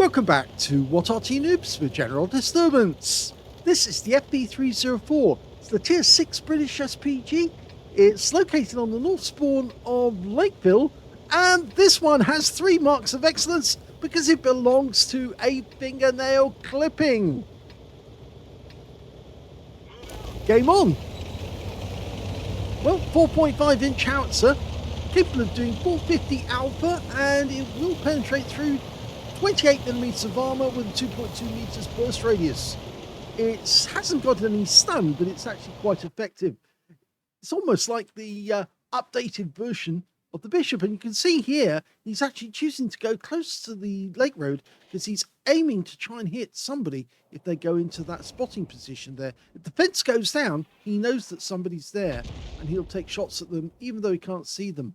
Welcome back to What Arty Noobs with General Disturbance. This is the FV304. It's the Tier 6 British SPG. It's located on the north spawn of Lakeville, and this one has 3 marks of excellence because it belongs to a fingernail clipping. Game on. Well, 4.5-inch howitzer, capable of doing 450 alpha, and it will penetrate through 28mm of armour with a 2.2 meters burst radius. It hasn't got any stun, but it's actually quite effective. It's almost like the updated version of the Bishop, and you can see here he's actually choosing to go close to the Lake Road because he's aiming to try and hit somebody if they go into that spotting position there. If the fence goes down, he knows that somebody's there and he'll take shots at them even though he can't see them.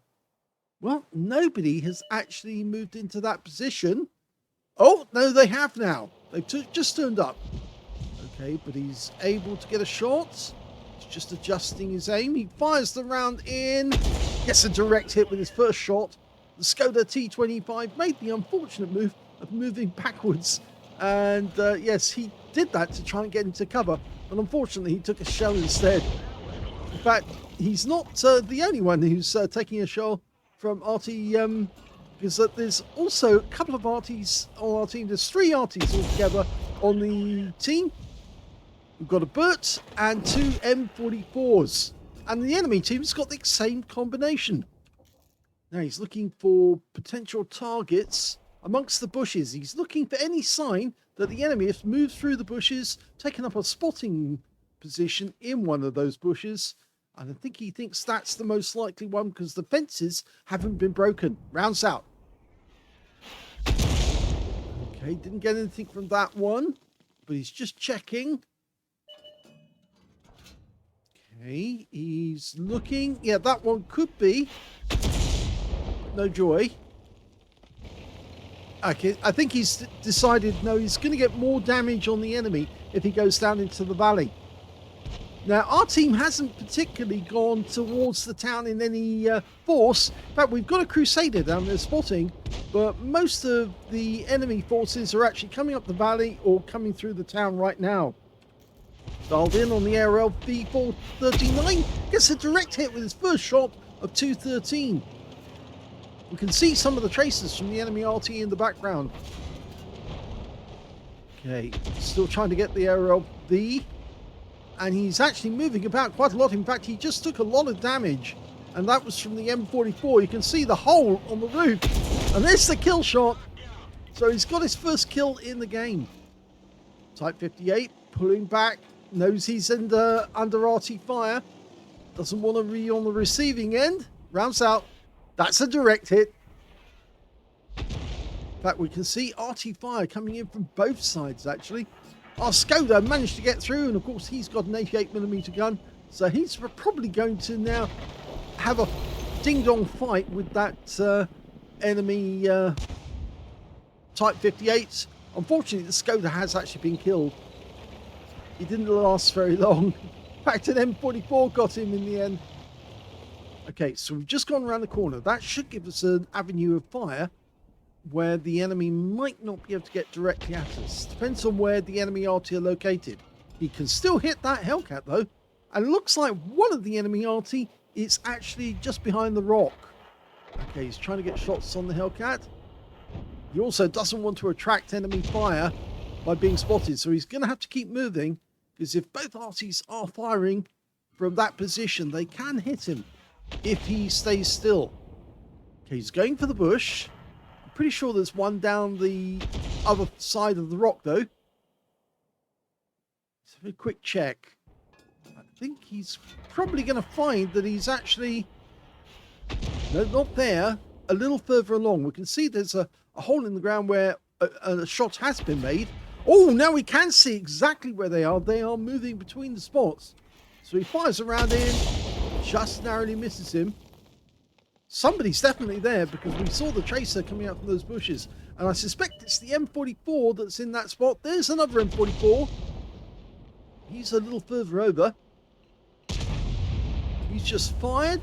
Well, nobody has actually moved into that position. Oh, no, they have now. They've just turned up. Okay, but he's able to get a shot. He's just adjusting his aim. He fires the round in. Gets a direct hit with his first shot. The Skoda T25 made the unfortunate move of moving backwards. And yes, he did that to try and get into cover. But unfortunately, he took a shell instead. In fact, he's not the only one who's taking a shell from Arty. Because there's also a couple of Artys on our team. There's 3 Artys altogether on the team. We've got a Burt and 2 M44s. And the enemy team's got the same combination. Now he's looking for potential targets amongst the bushes. He's looking for any sign that the enemy has moved through the bushes, taken up a spotting position in one of those bushes. And I think he thinks that's the most likely one because the fences haven't been broken. Rounds out. Okay, didn't get anything from that one, but he's just checking. Okay, he's looking. Yeah, that one could be. No joy. Okay, I think he's decided, no, he's going to get more damage on the enemy if he goes down into the valley. Now, our team hasn't particularly gone towards the town in any force. In fact, we've got a Crusader down there spotting, but most of the enemy forces are actually coming up the valley or coming through the town right now. Dialed in on the ARL FV304 gets a direct hit with his first shot of 213. We can see some of the traces from the enemy RT in the background. Okay, still trying to get the ARL V. And he's actually moving about quite a lot. In fact, he just took a lot of damage. And that was from the M44. You can see the hole on the roof. And there's the kill shot. So he's got his first kill in the game. Type 58, pulling back. Knows he's under RT fire. Doesn't want to be on the receiving end. Rounds out. That's a direct hit. In fact, we can see RT fire coming in from both sides, actually. Our Skoda managed to get through, and of course he's got an 88mm gun, so he's probably going to now have a ding-dong fight with that enemy Type 58. Unfortunately, the Skoda has actually been killed. He didn't last very long. In fact, an M44 got him in the end. Okay, so we've just gone around the corner. That should give us an avenue of fire where the enemy might not be able to get directly at us. Depends on where the enemy RT are located. He can still hit that Hellcat though. And it looks like one of the enemy RT is actually just behind the rock. Okay, he's trying to get shots on the Hellcat. He also doesn't want to attract enemy fire by being spotted. So he's going to have to keep moving. Because if both RTs are firing from that position, they can hit him if he stays still. Okay, he's going for the bush. Pretty sure there's one down the other side of the rock though. Let's have a quick check. I think he's probably going to find that he's actually, no, not there, a little further along. We can see there's a hole in the ground where a shot has been made. Oh, now we can see exactly where they are. They are moving between the spots. So he fires around in, just narrowly misses him. Somebody's definitely there because we saw the tracer coming out from those bushes. And I suspect it's the M44 that's in that spot. There's another M44. He's a little further over. He's just fired.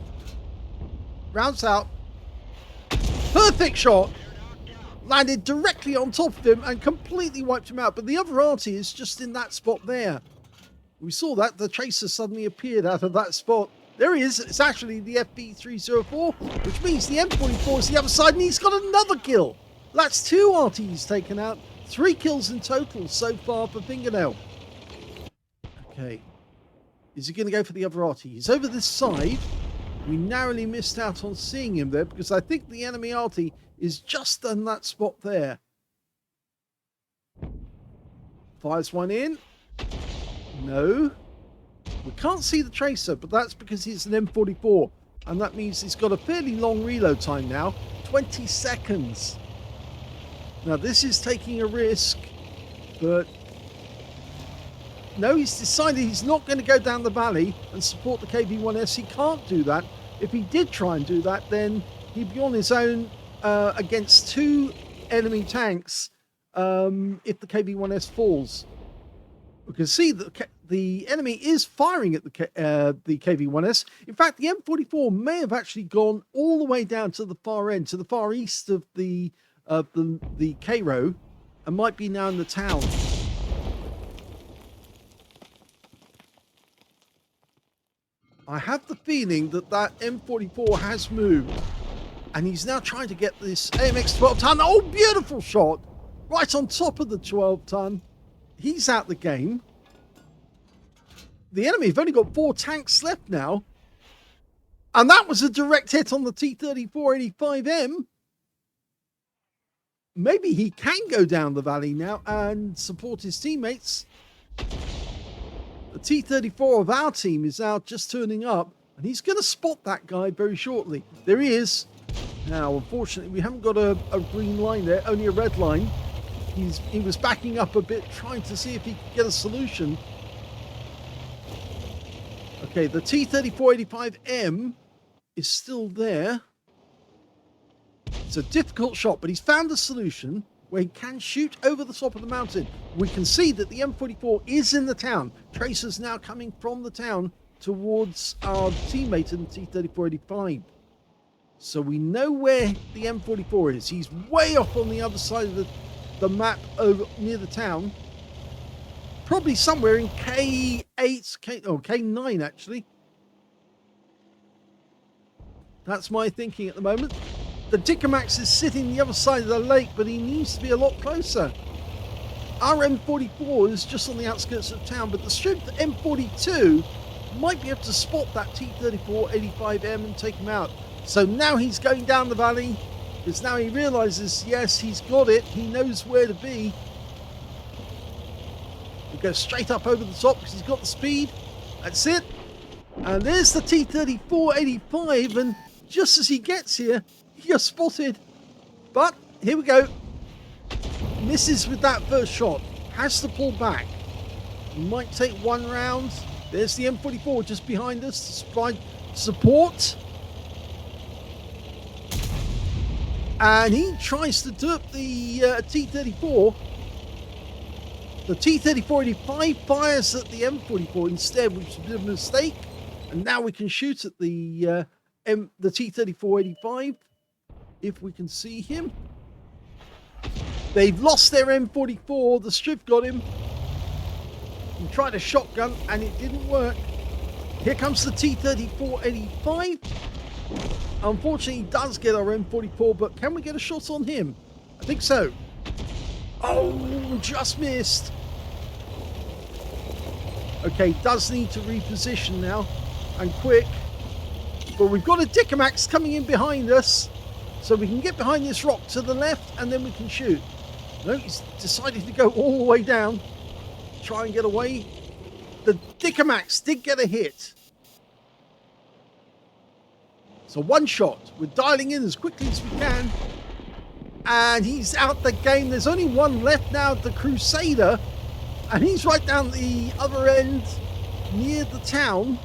Rounds out. Perfect shot. landed directly on top of him and completely wiped him out. But the other Arty is just in that spot there. We saw that the tracer suddenly appeared out of that spot. There he is. It's actually the FV304, which means the M44 is the other side, and he's got another kill. That's 2 Artys taken out. 3 kills in total so far for Fingernail. Okay. Is he going to go for the other Arty? He's over this side. We narrowly missed out on seeing him there because I think the enemy Arty is just in that spot there. Fires one in. No. We can't see the tracer, but that's because he's an M44. And that means he's got a fairly long reload time now. 20 seconds. Now, this is taking a risk, but no, he's decided he's not going to go down the valley and support the KV-1S. He can't do that. If he did try and do that, then he'd be on his own against 2 enemy tanks if the KV-1S falls. We can see that the enemy is firing at the KV-1S. In fact, the M44 may have actually gone all the way down to the far end, to the far east of the K-row, and might be now in the town. I have the feeling that that M44 has moved, and he's now trying to get this AMX 12-ton. Oh, beautiful shot! Right on top of the 12-ton. He's out the game. The enemy have only got 4 tanks left now, and that was a direct hit on the T-3485M. Maybe he can go down the valley now and support his teammates. The T-34 of our team is now just turning up, and he's going to spot that guy very shortly. There he is. Now, unfortunately, we haven't got a green line there, only a red line. He was backing up a bit, trying to see if he could get a solution. Okay, the T-3485M is still there. It's a difficult shot, but he's found a solution where he can shoot over the top of the mountain. We can see that the M44 is in the town. Tracers now coming from the town towards our teammate in the T-3485. So we know where the M44 is. He's way off on the other side of the map over near the town. Probably somewhere in K8, K9 actually. That's my thinking at the moment. The Dickermax is sitting the other side of the lake, but he needs to be a lot closer. Our M44 is just on the outskirts of town, but the strength M42 might be able to spot that T-3485M and take him out. So now he's going down the valley, because now he realizes, yes, he's got it. He knows where to be. He goes straight up over the top because he's got the speed. That's it. And there's the T-3485, and just as he gets here, he gets spotted. But here we go. Misses with that first shot. Has to pull back. He might take one round. There's the M44 just behind us to provide support. And he tries to derp the T-34. The T-3485 fires at the M44 instead, which is a bit of a mistake. And now we can shoot at the T-3485 if we can see him. They've lost their M44. The strip got him. He tried a shotgun and it didn't work. Here comes the T-3485. Unfortunately, he does get our M44, but can we get a shot on him? I think so. Oh, just missed. Okay, does need to reposition now, and quick. But we've got a Dickermax coming in behind us, so we can get behind this rock to the left, and then we can shoot. No, he's decided to go all the way down, try and get away. The Dickermax did get a hit. So one shot. We're dialing in as quickly as we can. And he's out the game. There's only one left now, the Crusader. And he's right down the other end near the town.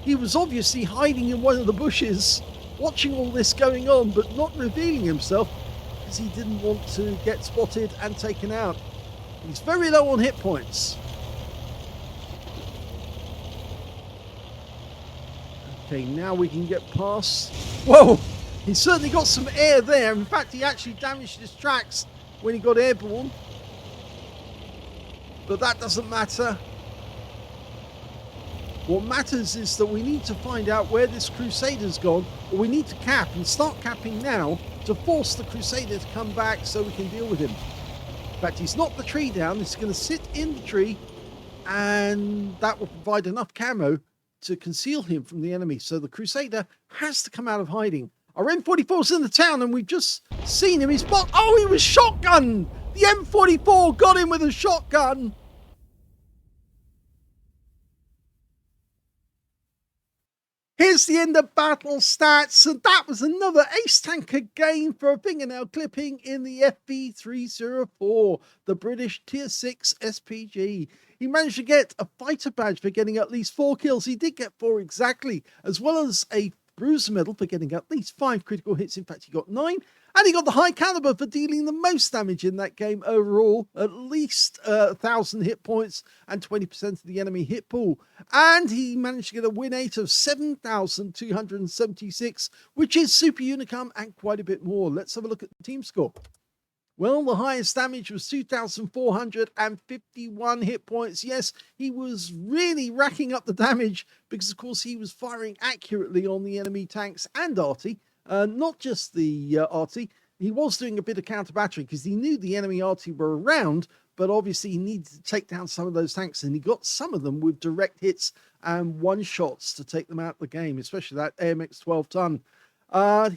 He was obviously hiding in one of the bushes, watching all this going on, but not revealing himself because he didn't want to get spotted and taken out. He's very low on hit points. Okay, now we can get past. Whoa! He certainly got some air there. In fact, he actually damaged his tracks when he got airborne. But that doesn't matter. What matters is that we need to find out where this Crusader's gone, or we need to cap and start capping now to force the Crusader to come back so we can deal with him. In fact, he's knocked the tree down. He's going to sit in the tree, and that will provide enough camo to conceal him from the enemy. So the Crusader has to come out of hiding. Our M44's in the town, and we've just seen him. He's spot. Oh, he was shotgunned. The M44 got him with a shotgun. Here's the end of battle stats, and that was another ace tanker gain for a fingernail clipping in the FV304, the British Tier 6 SPG. He managed to get a fighter badge for getting at least 4 kills. He did get 4 exactly, as well as a bruiser medal for getting at least 5 critical hits. In fact, he got 9. And he got the high caliber for dealing the most damage in that game overall, at least 1,000 hit points and 20% of the enemy hit pool. And he managed to get a win rate of 7,276, which is super unicum and quite a bit more. Let's have a look at the team score. Well, the highest damage was 2,451 hit points. Yes, he was really racking up the damage because, of course, he was firing accurately on the enemy tanks and Arty. Not just the Arty, he was doing a bit of counter battery because he knew the enemy Arty were around, but obviously he needed to take down some of those tanks, and he got some of them with direct hits and one-shots to take them out of the game, especially that AMX 12-ton.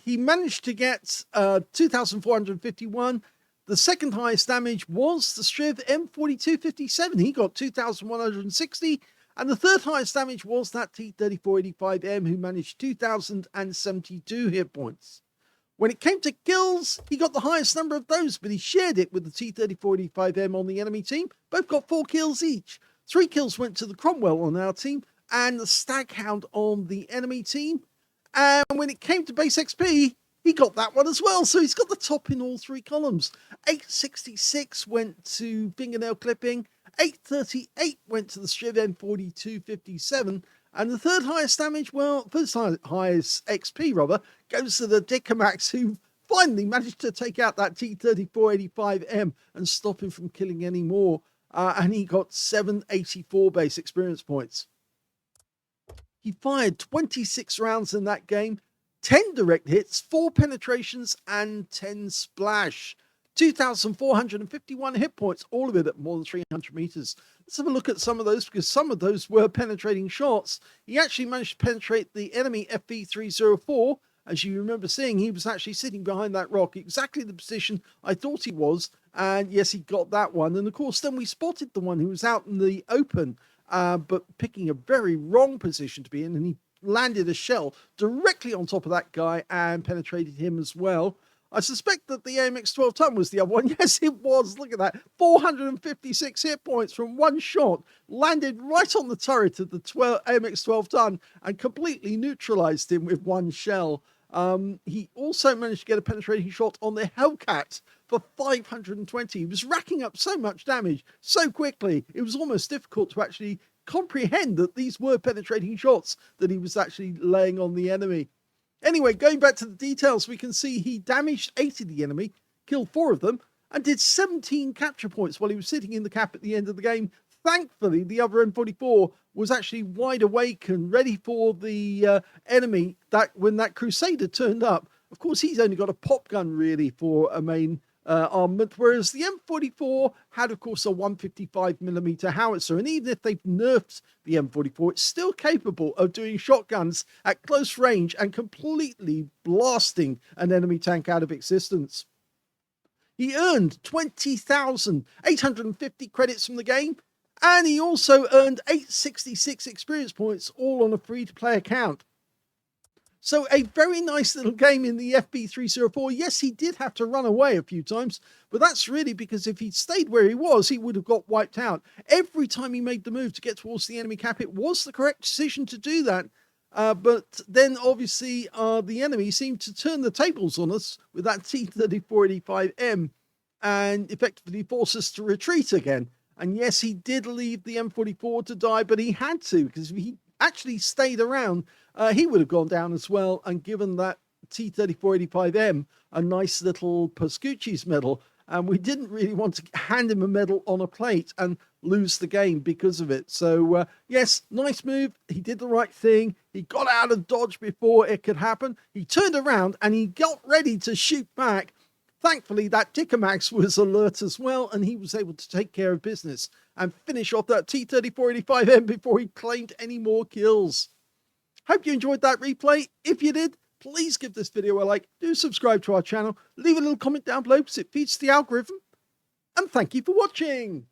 He managed to get 2,451. The second highest damage was the Striv M4257. He got 2,160. And the third highest damage was that T3485M, who managed 2,072 hit points. When it came to kills, he got the highest number of those, but he shared it with the T3485M on the enemy team. Both got 4 kills each. 3 kills went to the Cromwell on our team and the Staghound on the enemy team. And when it came to base XP, he got that one as well. So he's got the top in all 3 columns. 866 went to fingernail clipping. 838 went to the Striv M4257, and the third highest damage, well, first highest XP rather, goes to the Dickomax, who finally managed to take out that T3485M and stop him from killing any more, and he got 784 base experience points. He fired 26 rounds in that game, 10 direct hits, 4 penetrations, and 10 splash. 2,451 hit points, all of it at more than 300 meters. Let's have a look at some of those, because some of those were penetrating shots. He actually managed to penetrate the enemy FV304. As you remember seeing, he was actually sitting behind that rock, exactly the position I thought he was. And yes, he got that one. And of course, then we spotted the one who was out in the open, but picking a very wrong position to be in. And he landed a shell directly on top of that guy and penetrated him as well. I suspect that the AMX 12-ton was the other one. Yes, it was. Look at that. 456 hit points from one shot. Landed right on the turret of the AMX 12-ton and completely neutralized him with one shell. He also managed to get a penetrating shot on the Hellcat for 520. He was racking up so much damage so quickly. It was almost difficult to actually comprehend that these were penetrating shots that he was actually laying on the enemy. Anyway, going back to the details, we can see he damaged 8 of the enemy, killed 4 of them, and did 17 capture points while he was sitting in the cap at the end of the game. Thankfully, the other M44 was actually wide awake and ready for the enemy when that Crusader turned up. Of course, he's only got a pop gun, really, for a main armament, whereas the M44 had, of course, a 155mm howitzer, and even if they've nerfed the M44, it's still capable of doing shotguns at close range and completely blasting an enemy tank out of existence. He earned 20,850 credits from the game, and he also earned 866 experience points, all on a free-to-play account. So a very nice little game in the FV304. Yes, he did have to run away a few times, but that's really because if he'd stayed where he was, he would have got wiped out. Every time he made the move to get towards the enemy cap, it was the correct decision to do that. But then obviously the enemy seemed to turn the tables on us with that T3485M and effectively force us to retreat again. And yes, he did leave the M44 to die, but he had to, because if he actually stayed around, he would have gone down as well and given that T3485M a nice little Pascucci's medal, and we didn't really want to hand him a medal on a plate and lose the game because of it. So yes, nice move. He did the right thing. He got out of dodge before it could happen. He turned around and he got ready to shoot back. Thankfully, that Dickermax was alert as well, and he was able to take care of business and finish off that T3485M before he claimed any more kills. Hope you enjoyed that replay. If you did, please give this video a like, do subscribe to our channel, leave a little comment down below because it feeds the algorithm, and thank you for watching.